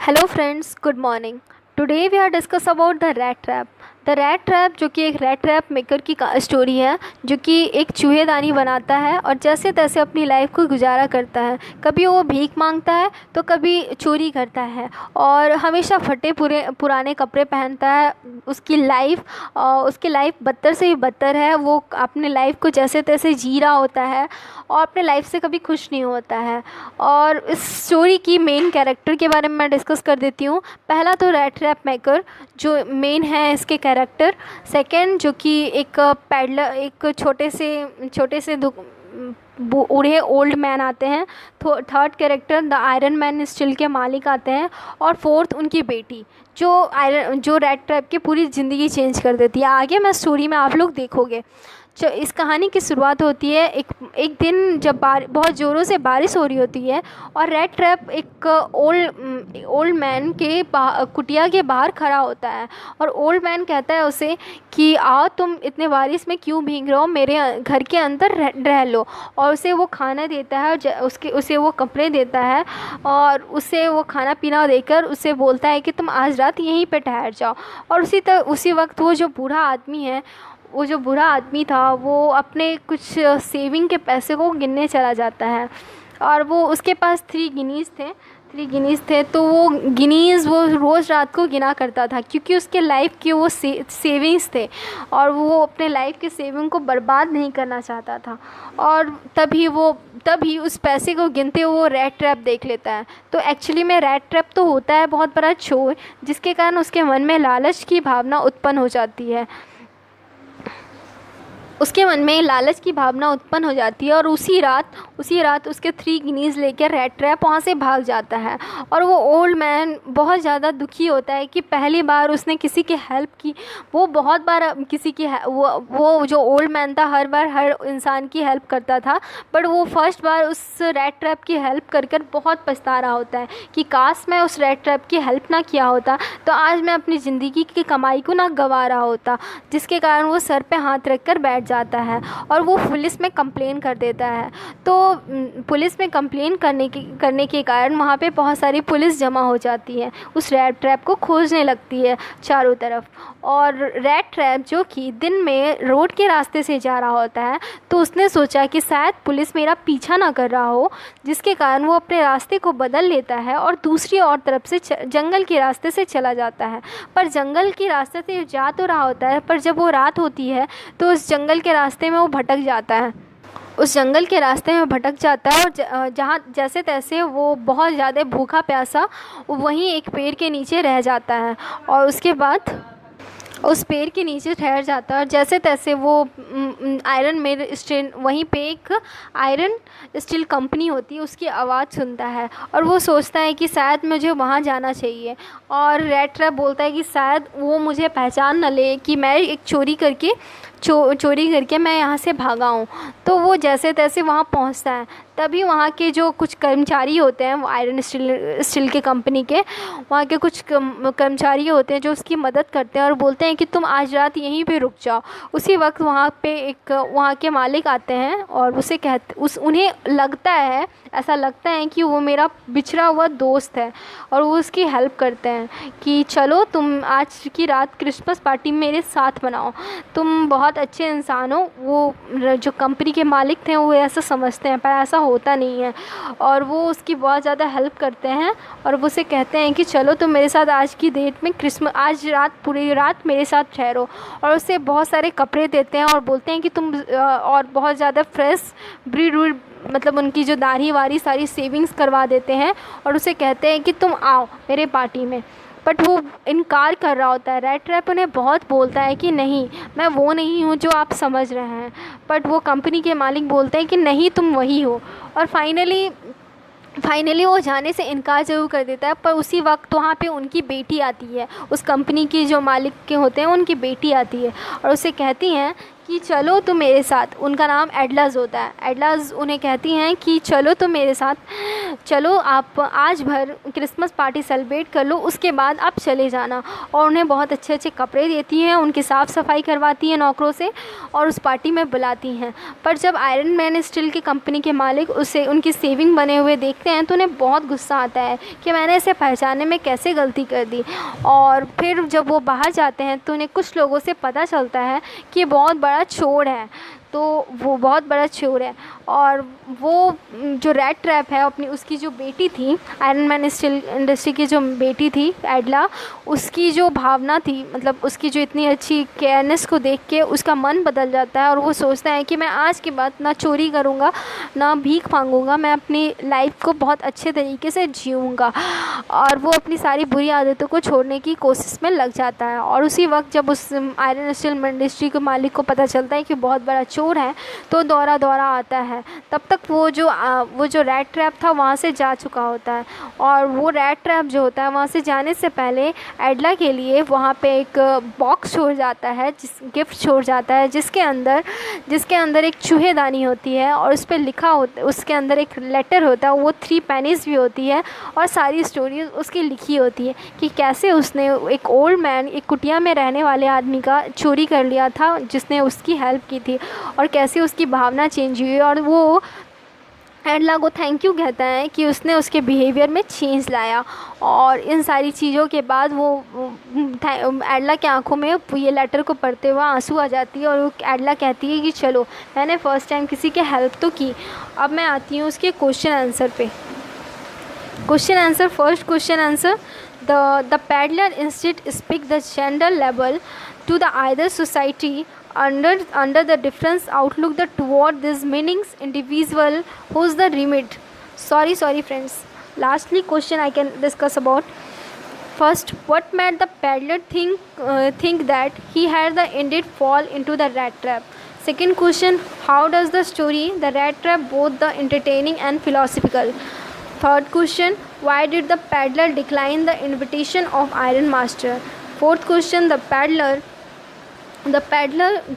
Hello friends, good morning. Today we are discuss about the rat trap. The rat trap जो कि एक rat trap maker की story है, जो कि एक चूहेदानी बनाता है और जैसे तैसे अपनी लाइफ को गुजारा करता है। कभी वो भीख मांगता है तो कभी चोरी करता है और हमेशा फटे पुराने कपड़े पहनता है। उसकी लाइफ बदतर से भी बदतर है। वो अपने लाइफ को जैसे तैसे जी रहा होता है और अपने लाइफ से कभी खुश नहीं होता है। और इस स्टोरी की मेन कैरेक्टर के बारे में मैं डिस्कस कर देती हूँ। पहला तो रैट ट्रैप मेकर जो मेन है इसके कैरेक्टर। सेकंड जो कि एक पैडलर, एक छोटे से बूढ़े ओल्ड मैन आते हैं। Third character the iron man steel के मालिक आते हैं। और फोर्थ उनकी बेटी जो रैट ट्रैप की पूरी ज़िंदगी चेंज कर देती है। आगे मैं स्टोरी में आप लोग देखोगे। इस कहानी की शुरुआत होती है एक दिन जब बहुत ज़ोरों से बारिश हो रही होती है और रैट ट्रैप एक ओल्ड मैन के कुटिया के बाहर खड़ा होता है। और ओल्ड मैन कहता है उसे कि आओ, तुम इतने बारिश में क्यों भीग रहे हो, मेरे घर के अंदर रह लो। और उसे वो खाना देता है और उसे वो कपड़े देता है और उसे वो खाना पीना देकर उसे बोलता है कि तुम आज रात यहीं पे ठहर जाओ। और उसी वक्त वो जो बुरा आदमी था वो अपने कुछ सेविंग के पैसे को गिनने चला जाता है। और वो उसके पास 3 गिनीज़ थे। तो वो गिनीज़ वो रोज़ रात को गिना करता था, क्योंकि उसके लाइफ के वो सेविंग्स थे और वो अपने लाइफ के सेविंग को बर्बाद नहीं करना चाहता था। और तभी उस पैसे को गिनते हुए वो रैट ट्रैप देख लेता है। तो एक्चुअली में रैट ट्रैप तो होता है बहुत बड़ा चोर, जिसके कारण उसके मन में लालच की भावना उत्पन्न हो जाती है। और उसी रात उसके 3 गिनीज़ लेकर रैट ट्रैप वहाँ से भाग जाता है। और वो ओल्ड मैन बहुत ज़्यादा दुखी होता है कि पहली बार उसने किसी की हेल्प की। वो बहुत बार किसी की वो जो ओल्ड मैन था हर बार हर इंसान की हेल्प करता था, बट वो फर्स्ट बार उस रैट ट्रैप की हेल्प कर बहुत पछता रहा होता है कि काश मैं उस रैट ट्रैप की हेल्प ना किया होता तो आज मैं अपनी ज़िंदगी की कमाई को ना गंवा रहा होता। जिसके कारण वो सर पे हाथ रख कर बैठ जाता है और वो पुलिस में कंप्लेन कर देता है। तो पुलिस में कंप्लेन करने के कारण वहाँ पे बहुत सारी पुलिस जमा हो जाती है, उस रैट ट्रैप को खोजने लगती है चारों तरफ। और रैट ट्रैप जो कि दिन में रोड के रास्ते से जा रहा होता है, तो उसने सोचा कि शायद पुलिस मेरा पीछा ना कर रहा हो, जिसके कारण वो अपने रास्ते को बदल लेता है और दूसरी और तरफ से जंगल के रास्ते से चला जाता है। पर जंगल के रास्ते से जा तो रहा होता है, पर जब वो रात होती है तो उस जंगल के रास्ते में वो भटक जाता है। और जहाँ जैसे तैसे वो बहुत ज़्यादा भूखा प्यासा वहीं एक पेड़ के नीचे रह जाता है और उसके बाद उस पेड़ के नीचे ठहर जाता है। और जैसे तैसे वो आयरन मेल स्टील, वहीं पे एक आयरन स्टील कंपनी होती है, उसकी आवाज़ सुनता है और वो सोचता है कि शायद मुझे वहाँ जाना चाहिए। और रैट ट्रैप बोलता है कि शायद वो मुझे पहचान न ले कि मैं एक चोरी करके मैं यहाँ से भागा हूँ। तो वो जैसे तैसे वहाँ पहुँचता है। तभी वहाँ के जो कुछ कर्मचारी होते हैं, वो आयरन स्टील के कंपनी के वहाँ के कुछ कर्मचारी होते हैं जो उसकी मदद करते हैं और बोलते हैं कि तुम आज रात यहीं पे रुक जाओ। उसी वक्त वहाँ के मालिक आते हैं और उन्हें ऐसा लगता है कि वो मेरा बिछड़ा हुआ दोस्त है और वो उसकी हेल्प करते हैं कि चलो तुम आज की रात क्रिसमस पार्टी मेरे साथ मनाओ, तुम बहुत अच्छे इंसान हो। वो जो कंपनी के मालिक थे वो ऐसा समझते हैं, पर ऐसा होता नहीं है। और वो उसकी बहुत ज़्यादा हेल्प करते हैं और वो उसे कहते हैं कि चलो तुम मेरे साथ आज की डेट में आज रात पूरी रात मेरे साथ ठहरो। और उसे बहुत सारे कपड़े देते हैं और बोलते हैं कि तुम और बहुत ज़्यादा फ्रेश ब्रीड मतलब उनकी जो दाढ़ी वारी सारी सेविंग्स करवा देते हैं और उसे कहते हैं कि तुम आओ मेरे पार्टी में। बट वो इनकार कर रहा होता है। रैट ट्रैप उन्हें बहुत बोलता है कि नहीं, मैं वो नहीं हूँ जो आप समझ रहे हैं। बट वो कंपनी के मालिक बोलते हैं कि नहीं, तुम वही हो। और फाइनली वो जाने से इनकार ज़रूर कर देता है। पर उसी वक्त वहाँ पे उनकी बेटी आती है, उस कंपनी की जो मालिक के होते हैं उनकी बेटी आती है और उसे कहती हैं कि चलो तुम मेरे साथ। उनका नाम एडलाज होता है। एडलाज उन्हें कहती हैं कि चलो तुम मेरे साथ, चलो आप आज भर क्रिसमस पार्टी सेलिब्रेट कर लो, उसके बाद आप चले जाना। और उन्हें बहुत अच्छे अच्छे कपड़े देती हैं, उनकी साफ़ सफाई करवाती हैं नौकरों से, और उस पार्टी में बुलाती हैं। पर जब आयरन मैन स्टील की कंपनी के मालिक उसे उनकी सेविंग बने हुए देखते हैं तो उन्हें बहुत गुस्सा आता है कि मैंने इसे पहचानने में कैसे गलती कर दी। और फिर जब वो बाहर जाते हैं तो उन्हें कुछ लोगों से पता चलता है कि ये बहुत बड़ा चोर है। तो वो बहुत बड़ा चोर है, और वो जो रैट ट्रैप है अपनी, उसकी जो बेटी थी, आयरन मैन स्टील इंडस्ट्री की जो बेटी थी एडला, उसकी जो भावना थी, मतलब उसकी जो इतनी अच्छी केयरनेस को देख के उसका मन बदल जाता है और वो सोचता है कि मैं आज के बाद ना चोरी करूँगा ना भीख मांगूंगा, मैं अपनी लाइफ को बहुत अच्छे तरीके से जीऊँगा। और वो अपनी सारी बुरी आदतों को छोड़ने की कोशिश में लग जाता है। और उसी वक्त जब उस आयरन स्टील इंडस्ट्री के मालिक को पता चलता है कि बहुत बड़ा चोर है, तो दौड़ा दौड़ा आता है। तब तक वो जो रैट ट्रैप था वहाँ से जा चुका होता है। और वो रैट ट्रैप जो होता है वहाँ से जाने से पहले एडला के लिए वहाँ पे एक बॉक्स छोड़ जाता है, गिफ्ट छोड़ जाता है, जिसके अंदर एक चूहेदानी होती है, और उस पर लिखा होता है, उसके अंदर एक लेटर होता है, वो 3 पेनीज़ भी होती है, और सारी स्टोरी उसकी लिखी होती है कि कैसे उसने एक ओल्ड मैन, एक कुटिया में रहने वाले आदमी का चोरी कर लिया था जिसने उसकी हेल्प की थी, और कैसे उसकी भावना चेंज हुई। और वो एडला को थैंक यू कहता है कि उसने उसके बिहेवियर में चेंज लाया। और इन सारी चीज़ों के बाद वो एडला की आंखों में ये लेटर को पढ़ते हुए आंसू आ जाती है, और वो एडला कहती है कि चलो मैंने फ़र्स्ट टाइम किसी की हेल्प तो की, अब मैं आती हूँ उसके क्वेश्चन आंसर पे। Question answer, first question answer, the peddler instead speak the gender level to the either society under the difference outlook the toward these meanings individual who's the remit. Sorry friends, lastly question I can discuss about. First, what made the peddler think that he had the indeed fall into the rat trap? Second question, how does the story the rat trap both the entertaining and philosophical? Third question, why did the peddler decline the invitation of Iron Master? Fourth question, the peddler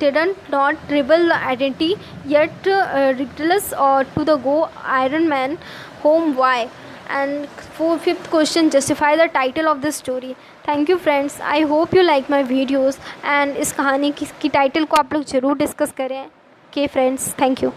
didn't not reveal the identity yet regardless to the go Iron Man home, why? And fifth question, justify the title of this story. Thank you friends, I hope you like my videos and इस कहानी की title को आप लोग ज़रूर discuss करें। Okay friends, thank you.